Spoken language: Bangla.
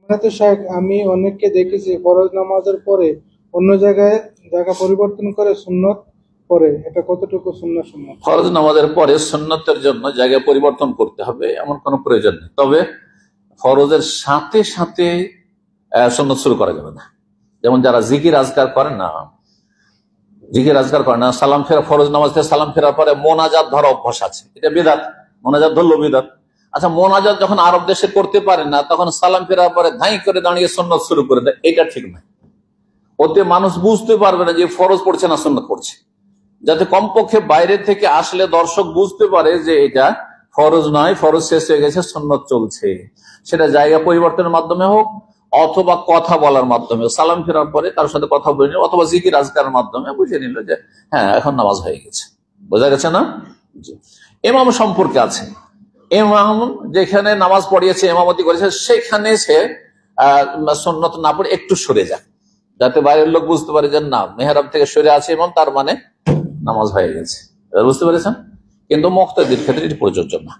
তো শেখ, আমি অনেককে দেখেছি ফরজ নামাজের পরে অন্য জায়গায় জায়গা পরিবর্তন করে সুন্নত পড়ে। এটা কতটুকু সুন্নাত সুন্নাত? ফরজ নামাজের পরে সুন্নতের জন্য জায়গা পরিবর্তন করতে হবে এমন কোনো প্রয়োজন নেই, তবে ফরজের সাথে সাথে সুন্নত শুরু করা যাবে না। যেমন যারা জিকির আজকার করেন না, সালাম ফেরা, ফরজ নামাজ থেকে সালাম ফেরার পরে মোনাজাত ধরা অভ্যাস আছে, এটা বিদাত। মোনাজাত ধরলো বিদাত। আচ্ছা, মোনাজাত যখন আরব দেশে করতে পারে না, তখন সালাম ফেরার পরে ধাই করে দাঁড়িয়ে সুন্নত শুরু করে দেয়, এটা ঠিক নয়। ওতে মানুষ বুঝতে পারবে না যে ফরজ পড়ছে না সুন্নত পড়ছে। যাতে কমপক্ষে বাইরে থেকে আসলে দর্শক বুঝতে পারে যে এটা ফরজ নয়, ফরজ শেষ হয়ে গেছে, সুন্নত চলছে। সেটা জায়গা পরিবর্তনের মাধ্যমে হোক অথবা কথা বলার মাধ্যমে, সালাম ফেরার পরে তার সাথে কথা বলে নিল অথবা জিকির আজকারের মাধ্যমে বুঝে নিল যে হ্যাঁ এখন নামাজ হয়ে গেছে। বোঝা গেছে না? ইমাম সম্পর্কে আছে, ইমাম যেখানে নামাজ পড়িয়েছে, ইমামতি করেছে, সেখানে সে সুন্নত না পড়ে একটু সরে যায়, যাতে বাইরের লোক বুঝতে পারে যে না মেহরাব থেকে সরে আছে ইমাম, তার মানে নামাজ হয়ে গেছে। বুঝতে পেরেছেন? কিন্তু মুক্তাদির ক্ষেত্রে এটি প্রযোজ্য না।